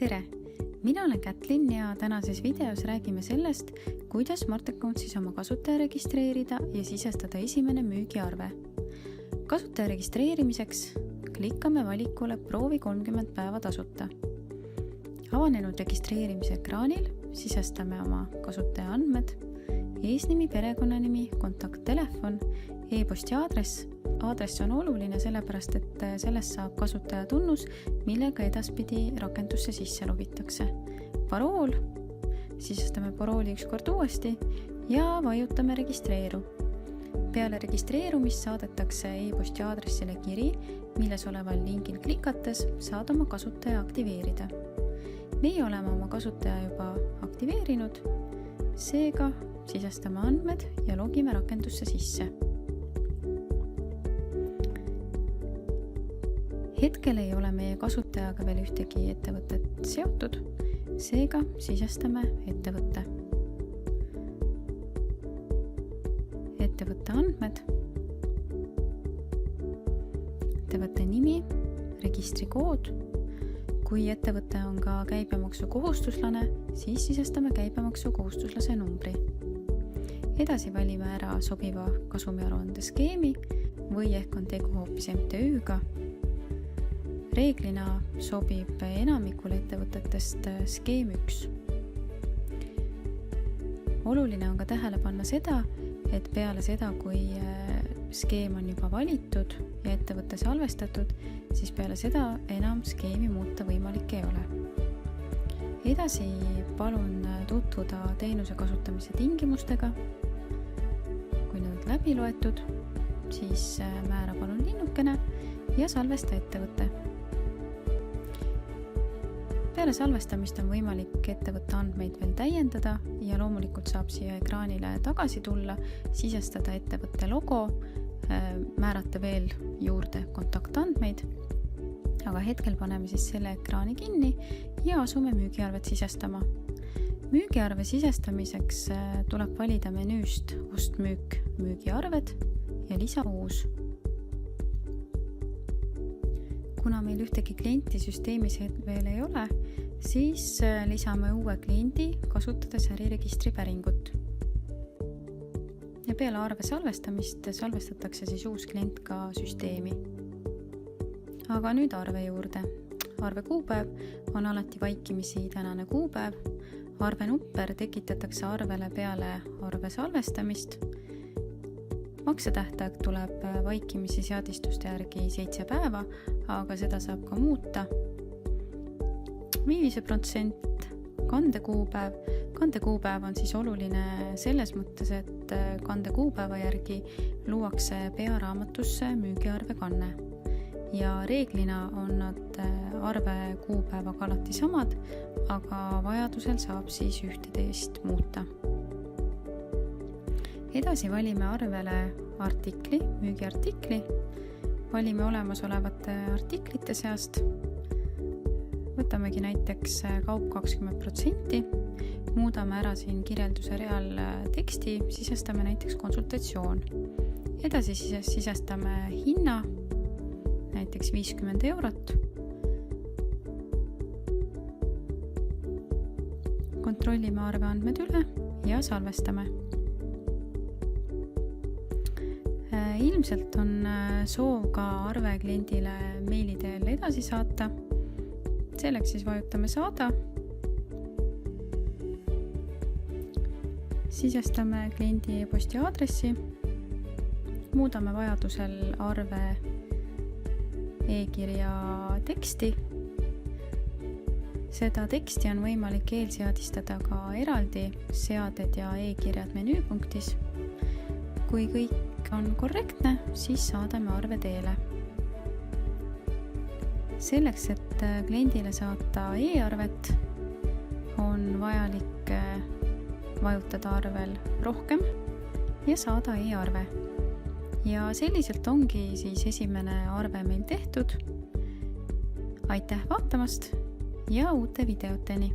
tere! Mina olen Kätlin ja tänases videos räägime sellest, kuidas Smart Accountis oma kasutaja registreerida ja sisestada esimene müügiarve. Kasutaja registreerimiseks klikkame valikule Proovi 30 päeva tasuta. Avanenud registreerimise ekraanil sisestame oma kasutaja andmed, eesnimi, perekonnanimi, kontakttelefon, e-posti aadress. Aadress on oluline sellepärast, et sellest saab kasutaja tunnus, millega edaspidi rakendusse sisse logitakse. Parool, sisestame parooli üks kord uuesti ja vajutame registreeru. Peale registreerumist saadetakse e-posti aadressile kiri, milles oleval linkil klikates saad oma kasutaja aktiveerida. Meie oleme oma kasutaja juba aktiveerinud, seega sisestame andmed ja logime rakendusse sisse. Hetkel ei ole meie kasutajaga veel ühtegi ettevõtet seotud, seega sisestame ettevõtte. Ettevõtte andmed, ettevõtte nimi, registrikood. Kui ettevõte on ka käibemaksukohustuslane, siis sisestame käibemaksukohustuslase numbri. Edasi valime ära sobiva kasumiaruande skeemi või ehk on tegu hoopis MTÜ-ga. Reeglina sobib enamikul ettevõtetest skeem 1. Oluline on ka tähele panna seda, et peale seda, kui skeem on juba valitud ja ettevõtte salvestatud, siis peale seda enam skeemi muuta võimalik ei ole. Edasi palun tutvuda teenuse kasutamise tingimustega. Kui need on läbi loetud, siis määra palun linnukene ja salvesta ettevõte. Peale salvestamist on võimalik ettevõtte andmeid veel täiendada ja loomulikult saab siia ekraanile tagasi tulla, sisestada ettevõtte logo, määrata veel juurde kontaktandmeid, aga hetkel paneme siis selle ekraani kinni ja asume müügiarvet sisestama. Müügiarve sisestamiseks tuleb valida menüüst Ost-müük müügiarved ja lisa uus. Kuna meil ühtegi klienti süsteemis veel ei ole, siis lisame uue kliendi, kasutades äriregistri päringut. Ja peale arve salvestamist salvestatakse siis uus klient ka süsteemi. Aga nüüd arve juurde. Arve kuupäev on alati vaikimisi tänane kuupäev. Arve number tekitatakse arvele peale arve salvestamist. Maksetähtaeg tuleb vaikimisi seadistuste järgi 7 päeva, aga seda saab ka muuta. Viivise protsent, kandekuupäev. Kandekuupäev on siis oluline selles mõttes, et kandekuupäeva järgi luuakse pearaamatusse müügiarve kanne. Ja reeglina on nad arve kuupäevaga alati samad, aga vajadusel saab siis üht-teist muuta. Edasi valime arvele artikli, müügiartikli. Valime olemasolevate artiklite seast. Võtamegi näiteks kaup 20%. Muudame ära siin kirjelduse real teksti, sisestame näiteks konsultatsioon. Edasi sisestame hinna, näiteks 50 eurot. Kontrollime arveandmed üle ja salvestame. Ilmselt on soov ka arve kliendile meili teel edasi saata. Selleks siis vajutame saada. Sisestame kliendi e-posti aadressi. Muudame vajadusel arve e-kirja teksti. Seda teksti on võimalik eelseadistada ka eraldi seaded ja e-kirjad menüüpunktis. Kui kõik on korrektne, siis saadame arve teele. Selleks, et kliendile saata e-arvet, on vajalik vajutada arvel rohkem ja saada e-arve. Ja selliselt ongi siis esimene arve meil tehtud. Aitäh vaatamast ja uute videoteni!